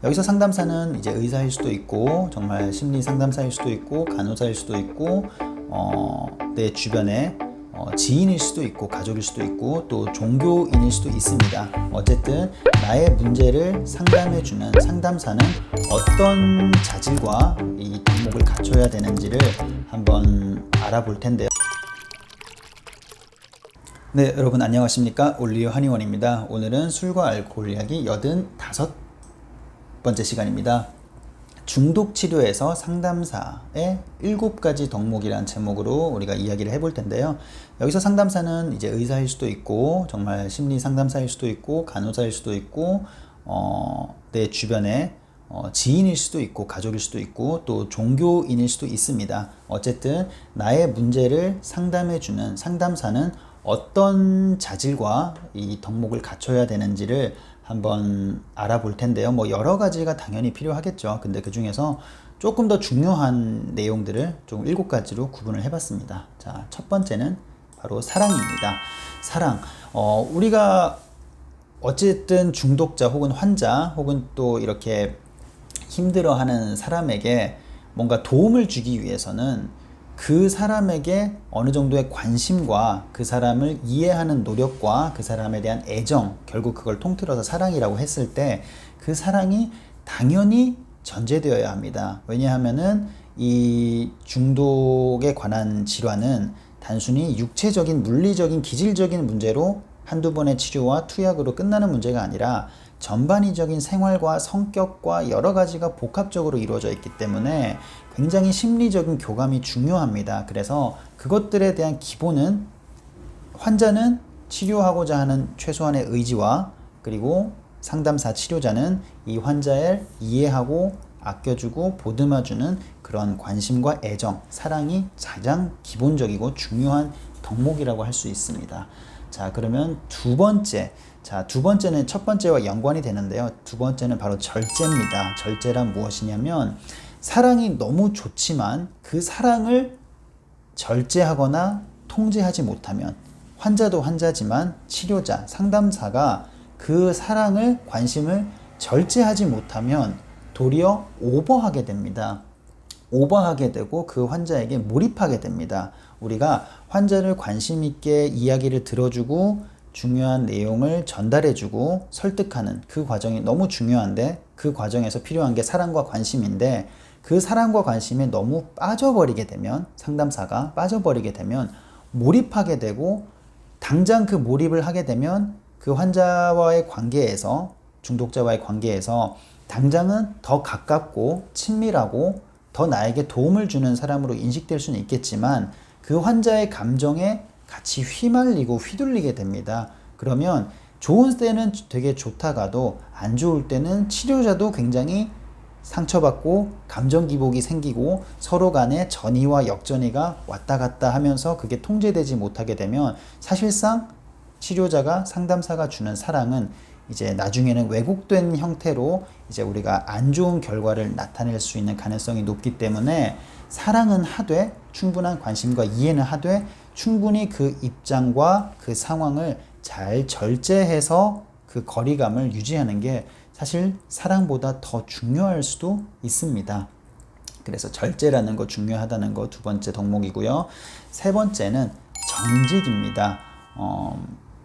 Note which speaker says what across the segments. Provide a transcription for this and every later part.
Speaker 1: 여기서 상담사는 이제 의사일 수도 있고 정말 심리 상담사일 수도 있고 간호사일 수도 있고 내 주변에 지인일 수도 있고 가족일 수도 있고 또 종교인일 수도 있습니다. 어쨌든 나의 문제를 상담해주는 상담사는 어떤 자질과 이 덕목을 갖춰야 되는지를 한번 알아볼 텐데요. 네, 여러분 안녕하십니까? 올리오 한의원입니다. 오늘은 술과 알코올 이야기 85번째 시간입니다. 중독 치료에서 상담사의 7가지 덕목이라는 제목으로 우리가 이야기를 해볼 텐데요. 여기서 상담사는 이제 의사일 수도 있고 정말 심리 상담사일 수도 있고 간호사일 수도 있고 내 주변에 지인일 수도 있고 가족일 수도 있고 또 종교인일 수도 있습니다. 어쨌든 나의 문제를 상담해주는 상담사는 어떤 자질과 이 덕목을 갖춰야 되는지를 한번 알아볼 텐데요. 뭐 여러 가지가 당연히 필요하겠죠. 근데 그 중에서 조금 더 중요한 내용들을 좀 7가지로 구분을 해봤습니다. 자, 첫 번째는 바로 사랑입니다. 사랑. 우리가 어쨌든 중독자 혹은 환자 혹은 또 이렇게 힘들어하는 사람에게 뭔가 도움을 주기 위해서는 그 사람에게 어느 정도의 관심과 그 사람을 이해하는 노력과 그 사람에 대한 애정, 결국 그걸 통틀어서 사랑이라고 했을 때 그 사랑이 당연히 전제되어야 합니다. 왜냐하면은 이 중독에 관한 질환은 단순히 육체적인 물리적인 기질적인 문제로 한두 번의 치료와 투약으로 끝나는 문제가 아니라 전반의적인 생활과 성격과 여러 가지가 복합적으로 이루어져 있기 때문에 굉장히 심리적인 교감이 중요합니다. 그래서 그것들에 대한 기본은 환자는 치료하고자 하는 최소한의 의지와 그리고 상담사 치료자는 이 환자를 이해하고 아껴주고 보듬어주는 그런 관심과 애정, 사랑이 가장 기본적이고 중요한 덕목이라고 할 수 있습니다. 자, 그러면 두 번째는 첫 번째와 연관이 되는데요. 두 번째는 바로 절제입니다. 절제란 무엇이냐면 사랑이 너무 좋지만 그 사랑을 절제하거나 통제하지 못하면 환자도 환자지만 치료자, 상담사가 그 사랑을, 관심을 절제하지 못하면 도리어 오버하게 됩니다. 오버하게 되고 그 환자에게 몰입하게 됩니다. 우리가 환자를 관심 있게 이야기를 들어주고 중요한 내용을 전달해주고 설득하는 그 과정이 너무 중요한데 그 과정에서 필요한 게 사랑과 관심인데 그 사랑과 관심에 너무 빠져버리게 되면 상담사가 빠져버리게 되면 몰입하게 되고 당장 그 몰입을 하게 되면 그 환자와의 관계에서 중독자와의 관계에서 당장은 더 가깝고 친밀하고 더 나에게 도움을 주는 사람으로 인식될 수는 있겠지만 그 환자의 감정에 같이 휘말리고 휘둘리게 됩니다. 그러면 좋은 때는 되게 좋다가도 안 좋을 때는 치료자도 굉장히 상처받고 감정 기복이 생기고 서로 간에 전이와 역전이가 왔다 갔다 하면서 그게 통제되지 못하게 되면 사실상 치료자가 상담사가 주는 사랑은 이제 나중에는 왜곡된 형태로 이제 우리가 안 좋은 결과를 나타낼 수 있는 가능성이 높기 때문에 사랑은 하되 충분한 관심과 이해는 하되 충분히 그 입장과 그 상황을 잘 절제해서 그 거리감을 유지하는 게 사실 사랑보다 더 중요할 수도 있습니다. 그래서 절제라는 거 중요하다는 거 두 번째 덕목이고요. 세 번째는 정직입니다.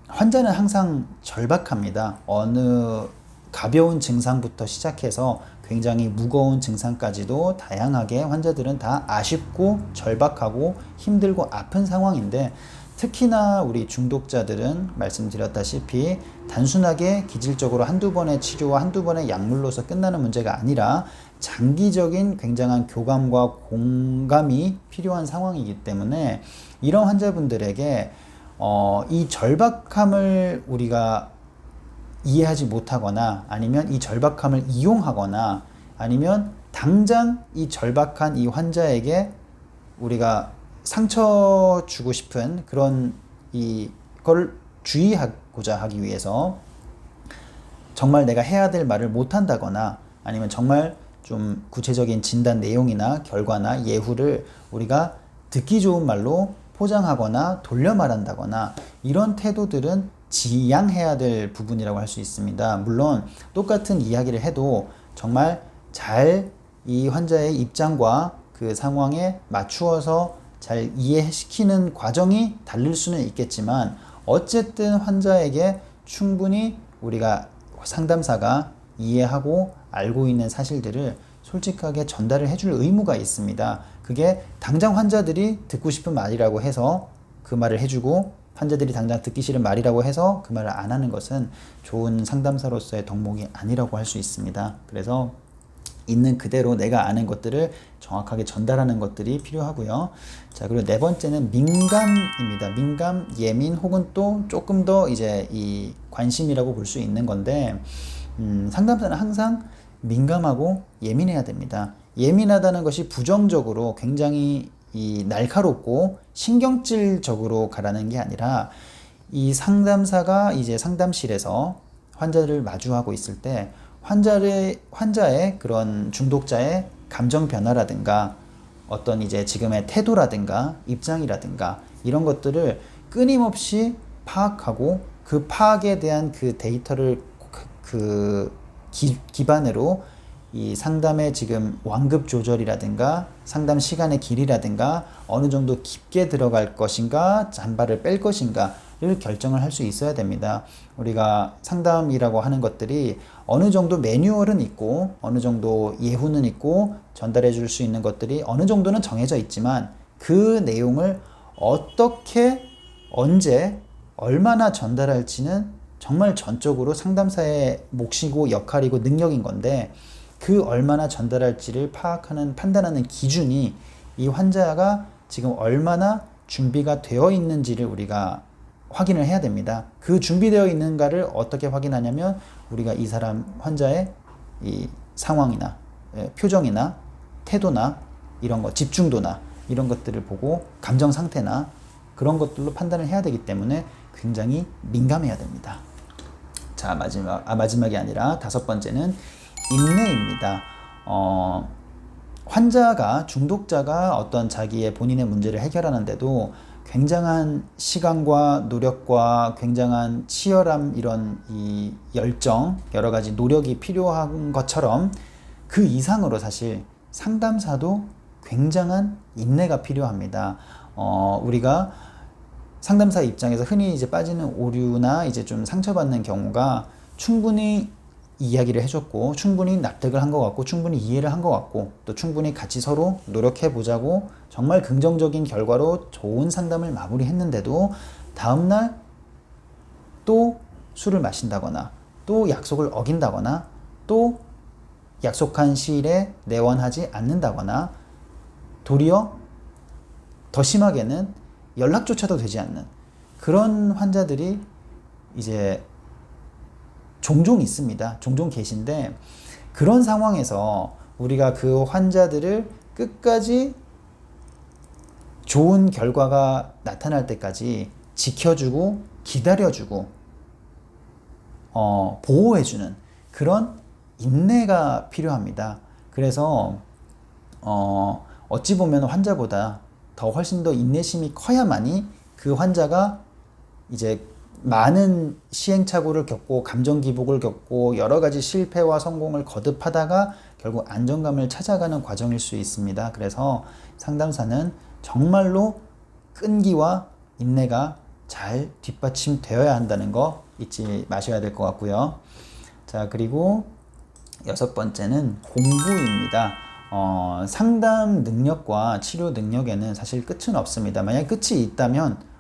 Speaker 1: 환자는 항상 절박합니다. 어느 가벼운 증상부터 시작해서 굉장히 무거운 증상까지도 다양하게 환자들은 다 아쉽고 절박하고 힘들고 아픈 상황인데 특히나 우리 중독자들은 말씀드렸다시피 단순하게 기질적으로 한두 번의 치료와 한두 번의 약물로서 끝나는 문제가 아니라 장기적인 굉장한 교감과 공감이 필요한 상황이기 때문에 이런 환자분들에게 이 절박함을 우리가 이해하지 못하거나 아니면 이 절박함을 이용하거나 아니면 당장 이 절박한 이 환자에게 우리가 상처 주고 싶은 그런 이걸 주의하고자 하기 위해서 정말 내가 해야 될 말을 못한다거나 아니면 정말 좀 구체적인 진단 내용이나 결과나 예후를 우리가 듣기 좋은 말로 포장하거나 돌려 말한다거나 이런 태도들은 지양해야 될 부분이라고 할 수 있습니다. 물론 똑같은 이야기를 해도 정말 잘 이 환자의 입장과 그 상황에 맞추어서 잘 이해시키는 과정이 다를 수는 있겠지만 어쨌든 환자에게 충분히 우리가 상담사가 이해하고 알고 있는 사실들을 솔직하게 전달을 해줄 의무가 있습니다. 그게 당장 환자들이 듣고 싶은 말이라고 해서 그 말을 해주고 환자들이 당장 듣기 싫은 말이라고 해서 그 말을 안 하는 것은 좋은 상담사로서의 덕목이 아니라고 할 수 있습니다. 그래서 있는 그대로 내가 아는 것들을 정확하게 전달하는 것들이 필요하고요. 자, 그리고 네 번째는 민감입니다. 민감, 예민 혹은 또 조금 더 이제 이 관심이라고 볼 수 있는 건데, 상담사는 항상 민감하고 예민해야 됩니다. 예민하다는 것이 부정적으로 굉장히 이 날카롭고 신경질적으로 가라는 게 아니라 이 상담사가 이제 상담실에서 환자를 마주하고 있을 때 환자의 그런 중독자의 감정 변화라든가 어떤 이제 지금의 태도라든가 입장이라든가 이런 것들을 끊임없이 파악하고 그 파악에 대한 그 데이터를 기반으로 이 상담의 지금 완급 조절이라든가 상담 시간의 길이라든가 어느 정도 깊게 들어갈 것인가 잔발을 뺄 것인가를 결정을 할 수 있어야 됩니다. 우리가 상담이라고 하는 것들이 어느 정도 매뉴얼은 있고 어느 정도 예후는 있고 전달해 줄 수 있는 것들이 어느 정도는 정해져 있지만 그 내용을 어떻게 언제 얼마나 전달할지는 정말 전적으로 상담사의 몫이고 역할이고 능력인 건데 그 얼마나 전달할지를 파악하는 판단하는 기준이 이 환자가 지금 얼마나 준비가 되어 있는지를 우리가 확인을 해야 됩니다. 그 준비되어 있는가를 어떻게 확인하냐면 우리가 이 사람 환자의 이 상황이나 표정이나 태도나 이런 거 집중도나 이런 것들을 보고 감정 상태나 그런 것들로 판단을 해야 되기 때문에 굉장히 민감해야 됩니다. 자, 마지막이 아니라 다섯 번째는 인내입니다. 환자가 중독자가 어떤 자기의 본인의 문제를 해결하는데도 굉장한 시간과 노력과 굉장한 치열함 이런 이 열정 여러 가지 노력이 필요한 것처럼 그 이상으로 사실 상담사도 굉장한 인내가 필요합니다. 우리가 상담사 입장에서 흔히 이제 빠지는 오류나 이제 좀 상처받는 경우가 충분히 이야기를 해줬고 충분히 납득을 한 것 같고 충분히 이해를 한 것 같고 또 충분히 같이 서로 노력해 보자고 정말 긍정적인 결과로 좋은 상담을 마무리했는데도 다음날 또 술을 마신다거나 또 약속을 어긴다거나 또 약속한 시일에 내원하지 않는다거나 도리어 더 심하게는 연락조차도 되지 않는 그런 환자들이 이제 종종 있습니다. 종종 계신데 그런 상황에서 우리가 그 환자들을 끝까지 좋은 결과가 나타날 때까지 지켜주고 기다려주고 보호해주는 그런 인내가 필요합니다. 그래서 어찌 보면 환자보다 더 훨씬 더 인내심이 커야만이 그 환자가 이제 많은 시행착오를 겪고 감정 기복을 겪고 여러 가지 실패와 성공을 거듭하다가 결국 안정감을 찾아가는 과정일 수 있습니다. 그래서 상담사는 정말로 끈기와 인내가 잘 뒷받침되어야 한다는 거 잊지 마셔야 될 것 같고요. 자, 그리고 여섯 번째는 공부입니다. 상담 능력과 치료 능력에는 사실 끝은 없습니다. 만약 끝이 있다면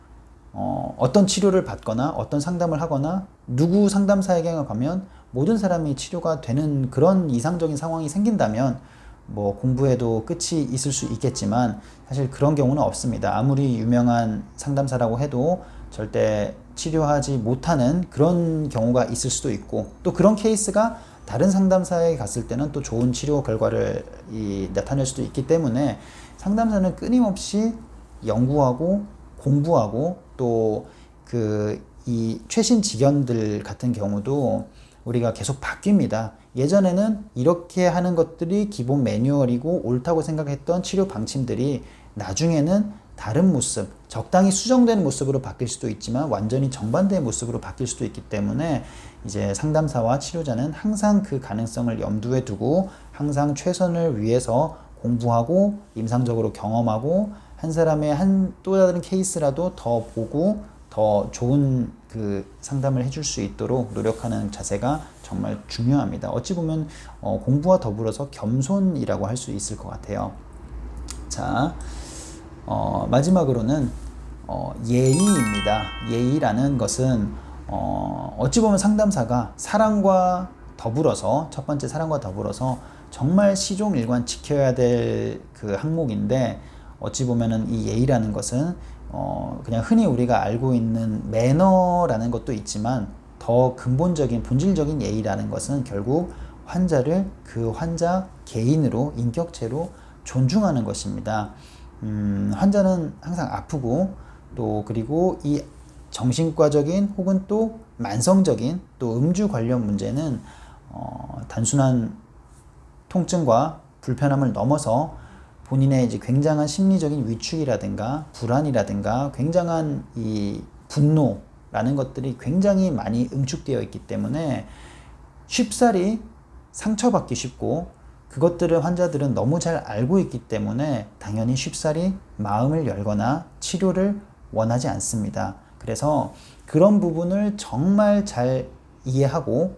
Speaker 1: 어떤 치료를 받거나 어떤 상담을 하거나 누구 상담사에게 가면 모든 사람이 치료가 되는 그런 이상적인 상황이 생긴다면 뭐 공부에도 끝이 있을 수 있겠지만 사실 그런 경우는 없습니다. 아무리 유명한 상담사라고 해도 절대 치료하지 못하는 그런 경우가 있을 수도 있고 또 그런 케이스가 다른 상담사에 갔을 때는 또 좋은 치료 결과를 나타낼 수도 있기 때문에 상담사는 끊임없이 연구하고 공부하고 또 이 최신 지견들 같은 경우도 우리가 계속 바뀝니다. 예전에는 이렇게 하는 것들이 기본 매뉴얼이고 옳다고 생각했던 치료 방침들이 나중에는 다른 모습, 적당히 수정된 모습으로 바뀔 수도 있지만 완전히 정반대의 모습으로 바뀔 수도 있기 때문에 이제 상담사와 치료자는 항상 그 가능성을 염두에 두고 항상 최선을 위해서 공부하고 임상적으로 경험하고 한 사람의 또 다른 케이스라도 더 보고 더 좋은 그 상담을 해줄 수 있도록 노력하는 자세가 정말 중요합니다. 어찌 보면 공부와 더불어서 겸손이라고 할 수 있을 것 같아요. 자, 마지막으로는 예의입니다. 예의라는 것은 어찌 보면 상담사가 사랑과 더불어서 첫 번째 사랑과 더불어서 정말 시종일관 지켜야 될 그 항목인데 어찌 보면은 이 예의라는 것은 그냥 흔히 우리가 알고 있는 매너라는 것도 있지만 더 근본적인 본질적인 예의라는 것은 결국 환자를 그 환자 개인으로 인격체로 존중하는 것입니다. 환자는 항상 아프고 또 그리고 이 정신과적인 혹은 또 만성적인 또 음주 관련 문제는 단순한 통증과 불편함을 넘어서 본인의 이제 굉장한 심리적인 위축이라든가 불안이라든가 굉장한 이 분노라는 것들이 굉장히 많이 응축되어 있기 때문에 쉽사리 상처받기 쉽고 그것들을 환자들은 너무 잘 알고 있기 때문에 당연히 쉽사리 마음을 열거나 치료를 원하지 않습니다. 그래서 그런 부분을 정말 잘 이해하고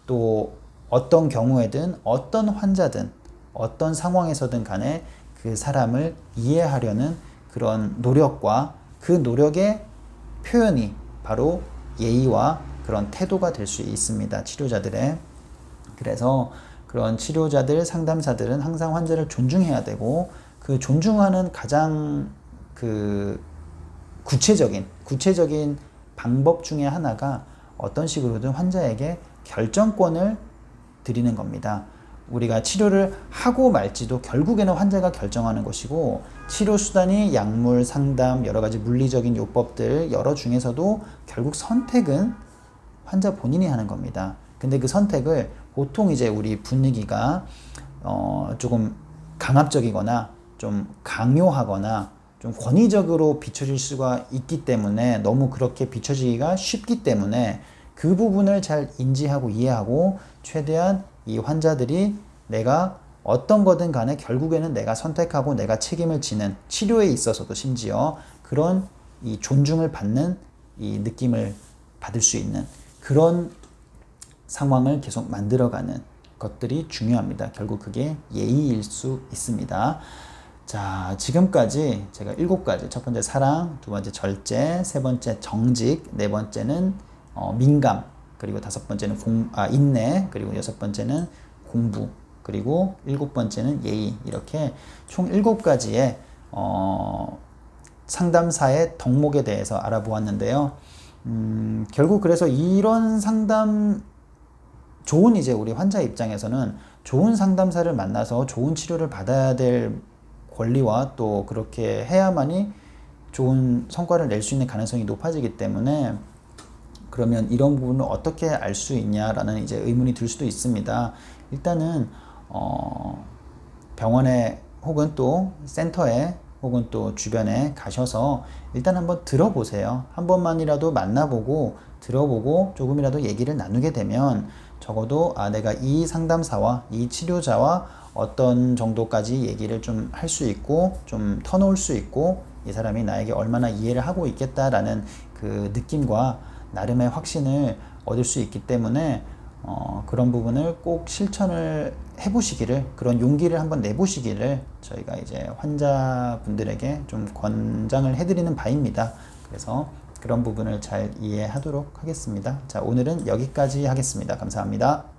Speaker 1: 또 어떤 경우에든 어떤 환자든 어떤 상황에서든 간에 그 사람을 이해하려는 그런 노력과 그 노력의 표현이 바로 예의와 그런 태도가 될 수 있습니다. 치료자들의. 그래서 그런 치료자들, 상담사들은 항상 환자를 존중해야 되고 그 존중하는 가장 그 구체적인 방법 중에 하나가 어떤 식으로든 환자에게 결정권을 드리는 겁니다. 우리가 치료를 하고 말지도 결국에는 환자가 결정하는 것이고 치료 수단이 약물, 상담, 여러 가지 물리적인 요법들 여러 중에서도 결국 선택은 환자 본인이 하는 겁니다. 근데 그 선택을 보통 이제 우리 분위기가 조금 강압적이거나 좀 강요하거나 좀 권위적으로 비춰질 수가 있기 때문에 너무 그렇게 비춰지기가 쉽기 때문에 그 부분을 잘 인지하고 이해하고 최대한 이 환자들이 내가 어떤 거든 간에 결국에는 내가 선택하고 내가 책임을 지는 치료에 있어서도 심지어 그런 이 존중을 받는 이 느낌을 받을 수 있는 그런 상황을 계속 만들어가는 것들이 중요합니다. 결국 그게 예의일 수 있습니다. 자, 지금까지 제가 7가지, 첫 번째 사랑, 두 번째 절제, 세 번째 정직, 네 번째는 민감, 그리고 다섯 번째는 인내, 그리고 여섯 번째는 공부, 그리고 7번째는 예의, 이렇게 총 7가지의 상담사의 덕목에 대해서 알아보았는데요. 결국 그래서 이런 상담 좋은 이제 우리 환자 입장에서는 좋은 상담사를 만나서 좋은 치료를 받아야 될 권리와 또 그렇게 해야만이 좋은 성과를 낼 수 있는 가능성이 높아지기 때문에 그러면 이런 부분을 어떻게 알 수 있냐라는 이제 의문이 들 수도 있습니다. 일단은 병원에 혹은 또 센터에 혹은 또 주변에 가셔서 일단 한번 들어보세요. 한 번만이라도 만나보고 들어보고 조금이라도 얘기를 나누게 되면 적어도 내가 이 상담사와 이 치료자와 어떤 정도까지 얘기를 좀 할 수 있고 좀 터놓을 수 있고 이 사람이 나에게 얼마나 이해를 하고 있겠다라는 그 느낌과 나름의 확신을 얻을 수 있기 때문에 그런 부분을 꼭 실천을 해보시기를, 그런 용기를 한번 내보시기를 저희가 이제 환자분들에게 좀 권장을 해드리는 바입니다. 그래서 그런 부분을 잘 이해하도록 하겠습니다. 자, 오늘은 여기까지 하겠습니다. 감사합니다.